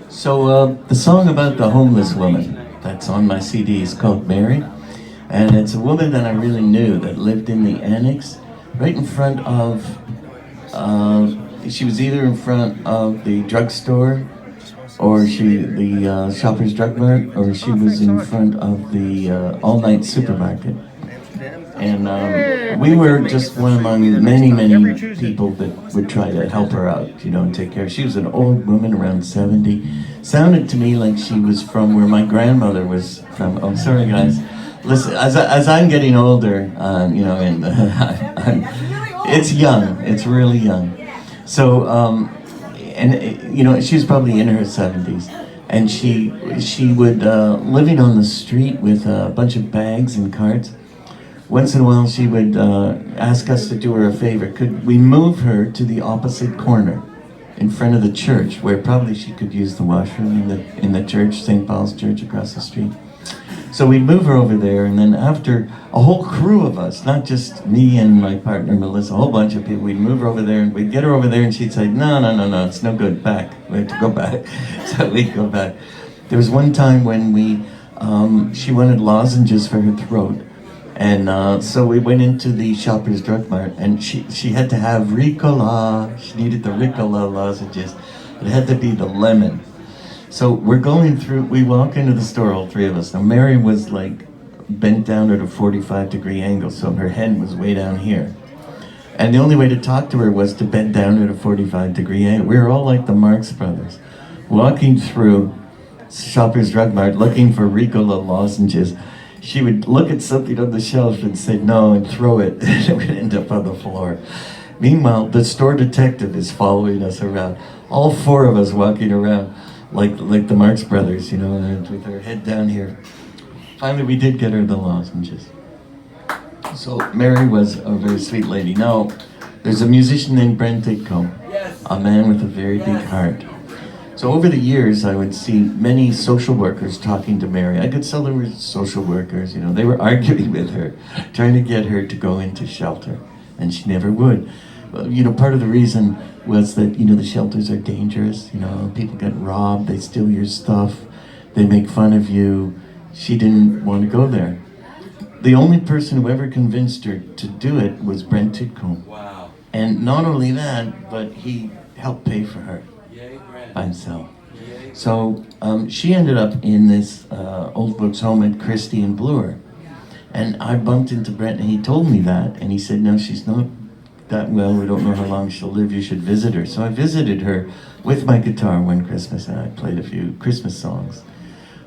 The song about the homeless woman that's on my CD is called Mary, and it's a woman that I really knew that lived in the annex, right in front of. She was either in front of the drugstore, or the Shoppers Drug Mart, or she was in front of the all-night supermarket. And we were just one among many, many people that would try to help her out, and take care. She was an old woman, around 70. Sounded to me like she was from where my grandmother was from. Oh, sorry, guys. Listen, as I'm getting older, and it's young. It's really young. So, she was probably in her 70s. And she would, living on the street with a bunch of bags and carts. Once in a while, she would ask us to do her a favor. Could we move her to the opposite corner, in front of the church, where probably she could use the washroom in the church, St. Paul's Church across the street. So we'd move her over there, and then after a whole crew of us, not just me and my partner Melissa, a whole bunch of people, we'd move her over there, and we'd get her over there, and she'd say, no, it's no good, back. We have to go back. So we'd go back. There was one time when she wanted lozenges for her throat. And so we went into the Shoppers Drug Mart, and she had to have Ricola. She needed the Ricola lozenges. It had to be the lemon. So we're going through, we walk into the store, all three of us. Now Mary was like bent down at a 45-degree angle, so her head was way down here. And the only way to talk to her was to bend down at a 45-degree angle. We were all like the Marx Brothers, walking through Shoppers Drug Mart looking for Ricola lozenges. She would look at something on the shelf and say no and throw it, and it would end up on the floor. Meanwhile, the store detective is following us around. All four of us walking around like the Marx Brothers, with her head down here. Finally, we did get her the lozenges. So Mary was a very sweet lady. Now, there's a musician named Brent Ditko, a man with a very big heart. So over the years, I would see many social workers talking to Mary. I could tell they were social workers, they were arguing with her, trying to get her to go into shelter, and she never would. Well, part of the reason was that, the shelters are dangerous, people get robbed, they steal your stuff, they make fun of you. She didn't want to go there. The only person who ever convinced her to do it was Brent Titcomb. Wow. And not only that, but he helped pay for her. By himself. So she ended up in this old folks home at Christie and Bloor. And I bumped into Brent, and he told me that, and he said, no, she's not that well, we don't know how long she'll live, you should visit her. So I visited her with my guitar one Christmas, and I played a few Christmas songs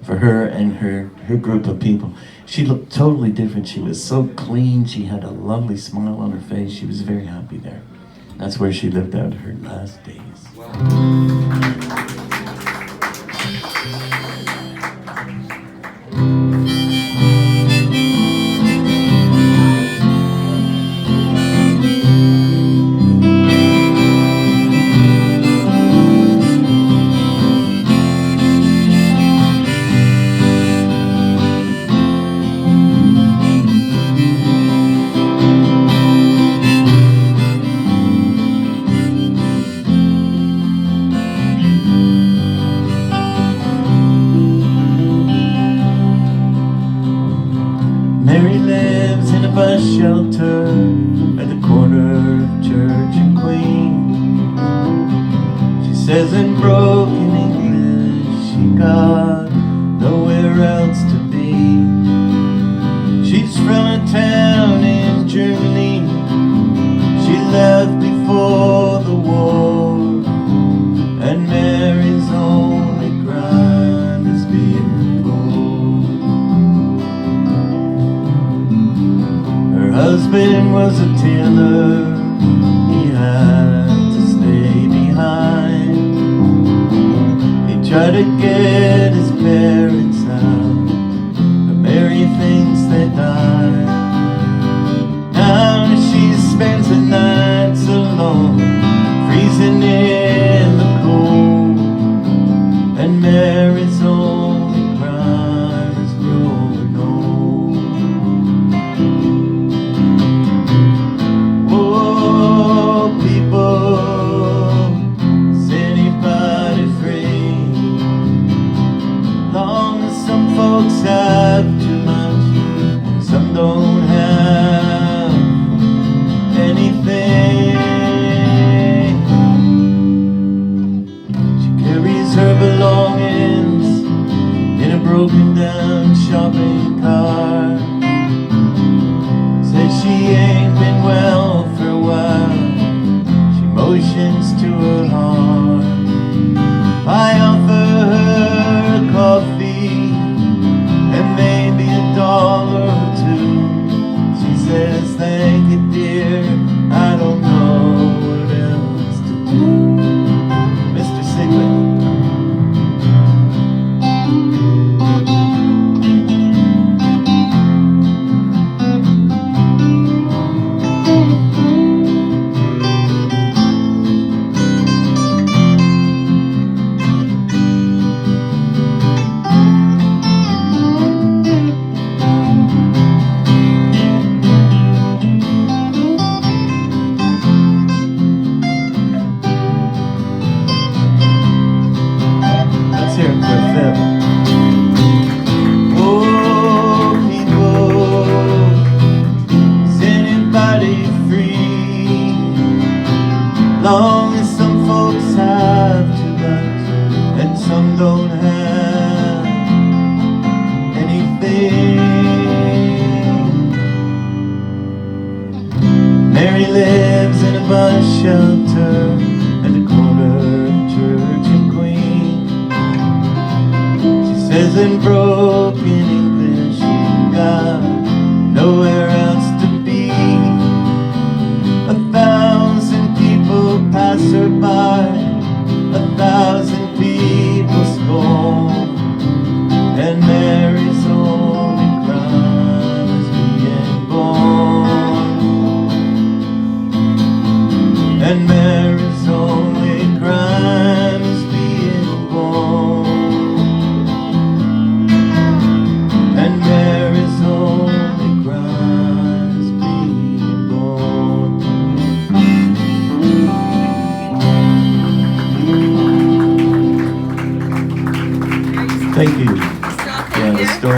for her and her group of people. She looked totally different. She was so clean, she had a lovely smile on her face, she was very happy there. That's where she lived out her last days. Mary lives in a bus shelter at the corner of Church and Queen. She says in broken English she got nowhere else to be. She's from a town in Germany. She left before the war, and Mary's only crime is being poor. Her husband was a tailor, he had to stay behind. He tried to get his parents out, but Mary thinks they died. Now she spends her nights alone, freezing in the cold, and Mary's only crime is growing old. Oh, people, is anybody free? a broken down shopping cart. Says she ain't been well for a while. She motions to her heart. I offer her a coffee and maybe $1 or 2. She says, thank you dear, I don't know what else to do. Mr. Sigler. Oh, people, is anybody free? Long as some folks have too much and some don't have anything. Mary lives in a bus shelter at the corner of Church and Queen. Says in broken English, you got nowhere else to be. 1,000 people pass her by, 1,000 people scorn, and Mary's only crime is being born. And Mary's only crime is being born. And Mary's only crime is being born. Thank you.